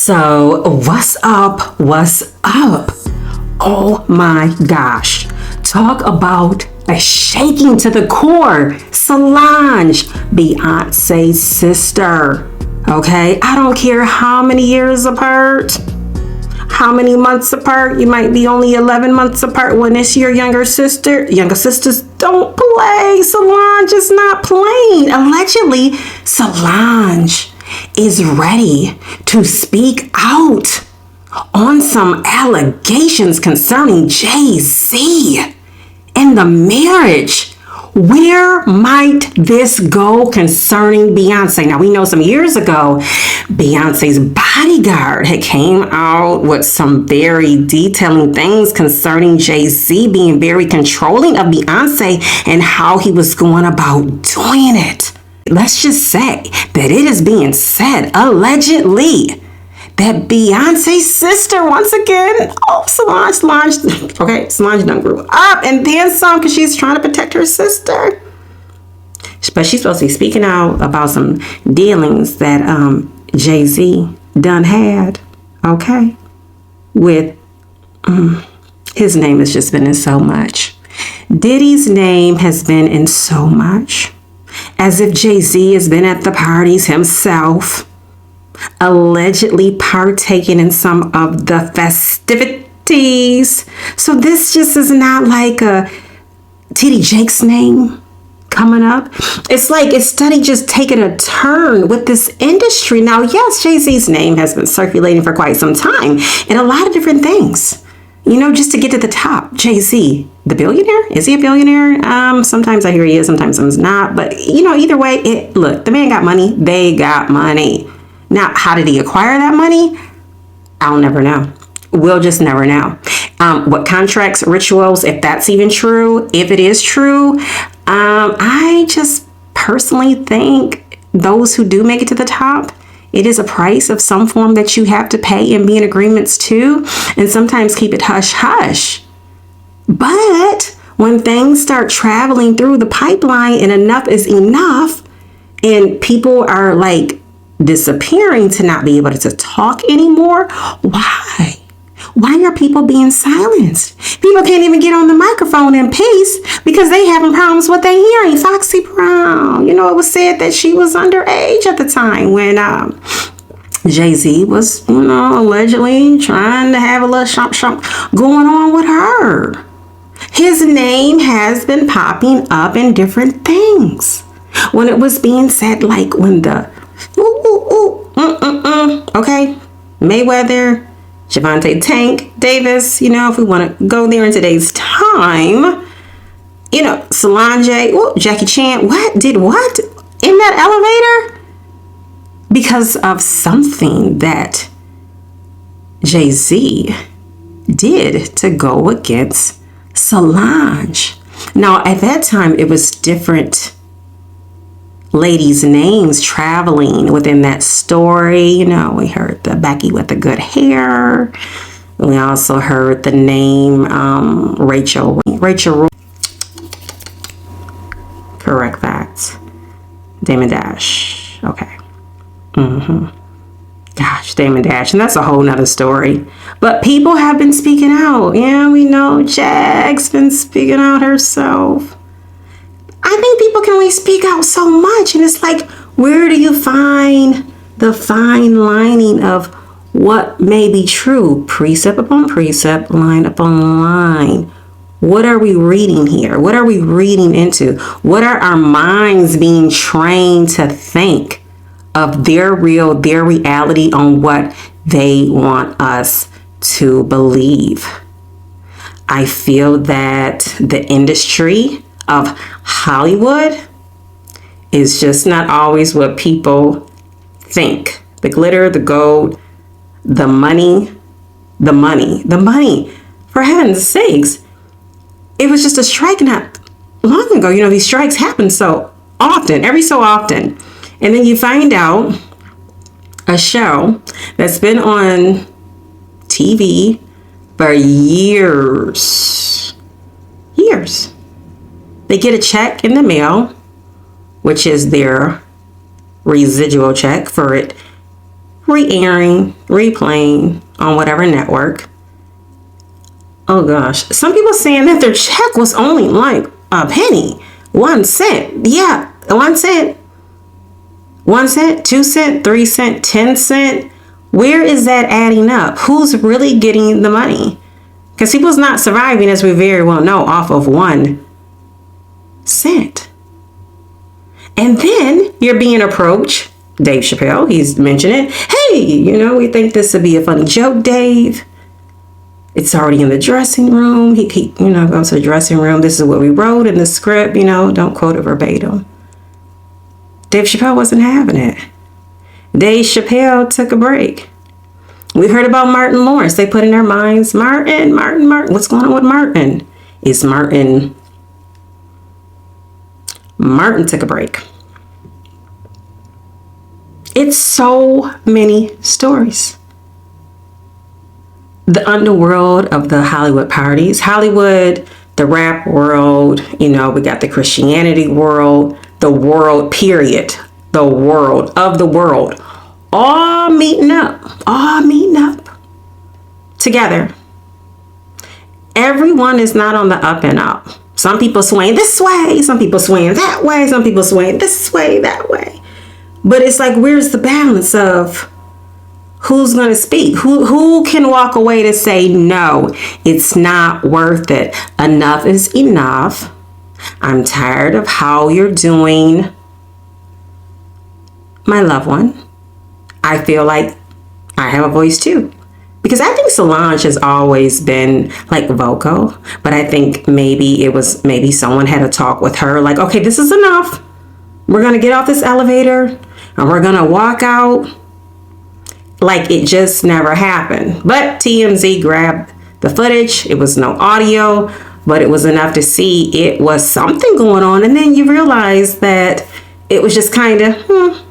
So, what's up? What's up? Oh my gosh. Talk about a shaking to the core. Solonge, Beyoncé's sister. Okay? I don't care how many years apart, how many months apart. You might be only 11 months apart when it's your younger sister. Younger sisters don't play. Solonge is not playing. Allegedly, Solonge is ready to speak out on some allegations concerning Jay-Z and the marriage. Where might this go concerning Beyonce? Now, we know some years ago, Beyonce's bodyguard had came out with some very detailing things concerning Jay-Z being very controlling of Beyonce and how he was going about doing it. Let's just say that it is being said, allegedly, that Beyonce's sister, once again, Solange done grew up and then some because she's trying to protect her sister. But she's supposed to be speaking out about some dealings that Jay-Z done had, okay, with, his name has just been in so much. Diddy's name has been in so much. As if Jay-Z has been at the parties himself, allegedly partaking in some of the festivities. So this just is not like a T.D. Jake's name coming up. It's like it's steady just taking a turn with this industry. Now, yes, Jay-Z's name has been circulating for quite some time in a lot of different things. You know, just to get to the top. Jay-Z, the billionaire? Is he a billionaire? Sometimes I hear he is, sometimes he's not. But, you know, either way, look, the man got money. They got money. Now, how did he acquire that money? I'll never know. We'll just never know. What contracts, rituals, if that's even true, if it is true, I just personally think those who do make it to the top, it is a price of some form that you have to pay and be in agreements to, and sometimes keep it hush hush. But when things start traveling through the pipeline and enough is enough, and people are like disappearing to not be able to talk anymore, why? Why are people being silenced? People can't even get on the microphone in peace because they having problems with their hearing. Foxy Brown, you know, it was said that she was underage at the time when Jay-Z was, you know, allegedly trying to have a little shump going on with her. His name has been popping up in different things. When it was being said, like when the okay, Mayweather, Javante Tank Davis, you know, if we want to go there in today's time, you know, Solonge, Jackie Chan, what in that elevator? Because of something that Jay-Z did to go against Solonge. Now, at that time, it was different ladies' names traveling within that story. You know, we heard the Becky with the good hair. We also heard the name Rachel. Correct that. Damon Dash. Okay. Gosh, Damon Dash. And that's a whole nother story. But people have been speaking out. Yeah, we know Jag's been speaking out herself. I think people can only speak out so much. And it's like, where do you find the fine lining of what may be true? Precept upon precept, line upon line. What are we reading here? What are we reading into? What are our minds being trained to think of their reality on what they want us to believe? I feel that the industry of Hollywood is just not always what people think. The glitter, the gold, the money. For heaven's sakes, it was just a strike not long ago. You know, these strikes happen so often, every so often. And then you find out a show that's been on TV for years. They get a check in the mail, which is their residual check for it re-airing, replaying on whatever network. Oh gosh, some people saying that their check was only like a penny, 1 cent. Yeah, 1 cent. 1 cent, 2 cent, 3 cent, 10 cent. Where is that adding up? Who's really getting the money? Because people's not surviving, as we very well know, off of 1 cent. And then you're being approached. Dave Chappelle, he's mentioned it. Hey, we think this would be a funny joke, Dave. It's already in the dressing room. He goes to the dressing room. This is what we wrote in the script. Don't quote it verbatim. Dave Chappelle wasn't having it. Dave Chappelle took a break. We heard about Martin Lawrence. They put in their minds, Martin. What's going on with Martin? It's Martin. Martin took a break. It's so many stories. The underworld of the Hollywood parties. Hollywood, the rap world, we got the Christianity world, the world, period. The world of the world. All meeting up together. Everyone is not on the up and up. Some people swaying this way, some people swaying that way, some people swaying this way, that way. But it's like, where's the balance of who's going to speak? Who can walk away to say, no, it's not worth it. Enough is enough. I'm tired of how you're doing my loved one. I feel like I have a voice too. Because I think Solonge has always been like vocal, but I think maybe someone had a talk with her like, okay, this is enough. We're going to get off this elevator and we're going to walk out. Like it just never happened. But TMZ grabbed the footage. It was no audio, but it was enough to see it was something going on. And then you realize that it was just kind of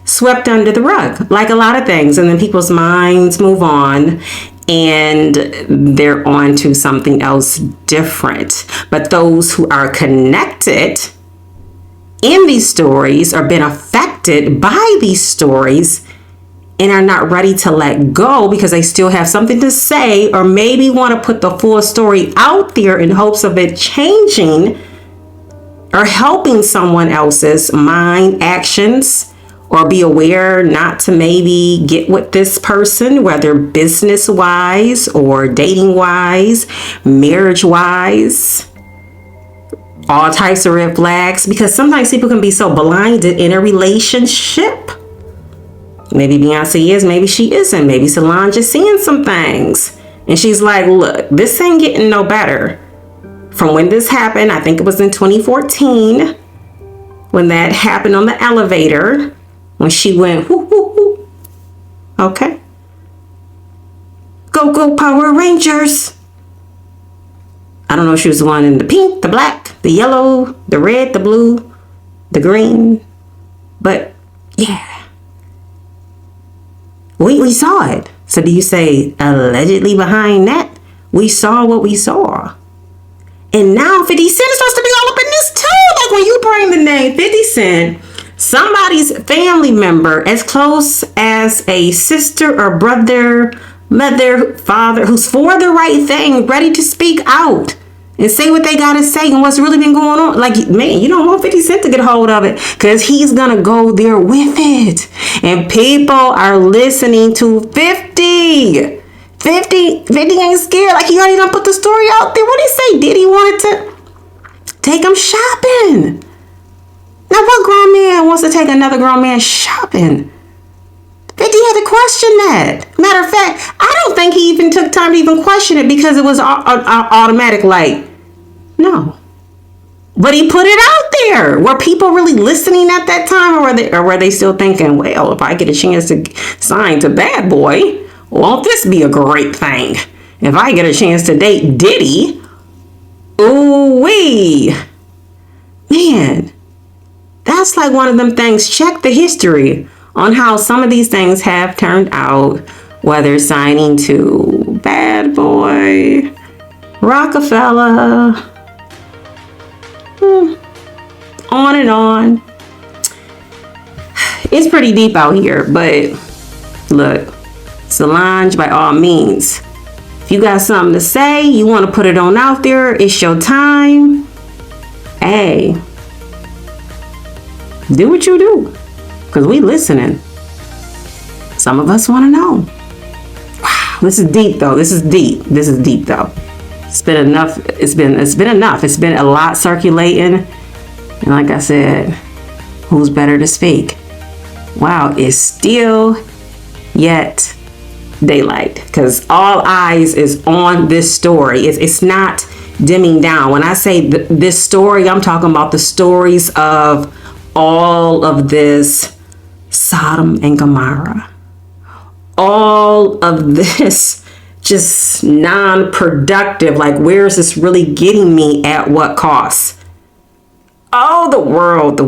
swept under the rug, like a lot of things. And then people's minds move on and they're on to something else different. But those who are connected in these stories or been affected by these stories and are not ready to let go because they still have something to say or maybe want to put the full story out there in hopes of it changing or helping someone else's mind, actions, or be aware not to maybe get with this person, whether business-wise or dating-wise, marriage-wise, all types of red flags, because sometimes people can be so blinded in a relationship. Maybe Beyoncé is, maybe she isn't. Maybe Solonge is seeing some things. And she's like, look, this ain't getting no better. From when this happened, I think it was in 2014, when that happened on the elevator, when she went, whoo, whoo, whoo. Okay. Go Power Rangers. I don't know if she was the one in the pink, the black, the yellow, the red, the blue, the green. But yeah. We saw it. So do you say allegedly behind that? We saw what we saw. And now 50 Cent is supposed to be all up in this too. Like when you bring the name 50 Cent, somebody's family member as close as a sister or brother, mother, father, who's for the right thing, ready to speak out and say what they gotta say and what's really been going on. Like, man, you don't want 50 Cent to get a hold of it because he's gonna go there with it. And people are listening to 50. 50 ain't scared. Like, he already done put the story out there. What did he say? Diddy wanted to take him shopping. Now, what grown man wants to take another grown man shopping? 50 had to question that. Matter of fact, I don't think he even took time to even question it because it was automatic, like, no. But he put it out there. Were people really listening at that time, or were they still thinking, well, if I get a chance to sign to Bad Boy, won't this be a great thing? If I get a chance to date Diddy, ooh-wee. Man, that's like one of them things. Check the history on how some of these things have turned out, whether signing to Bad Boy, Rockefeller, on and on. It's pretty deep out here, but Look, Solonge, by all means, if you got something to say, you want to put it on out there, it's your time. Hey, do what you do, because we listening. Some of us want to know. Wow, this is deep though. This is deep though. It's been enough. It's been enough. It's been a lot circulating. And like I said, who's better to speak? Wow, it's still yet daylight, because all eyes is on this story. It's not dimming down. When I say this story, I'm talking about the stories of all of this Sodom and Gomorrah. All of this just non-productive, like, where is this really getting me, at what cost? Oh, the world.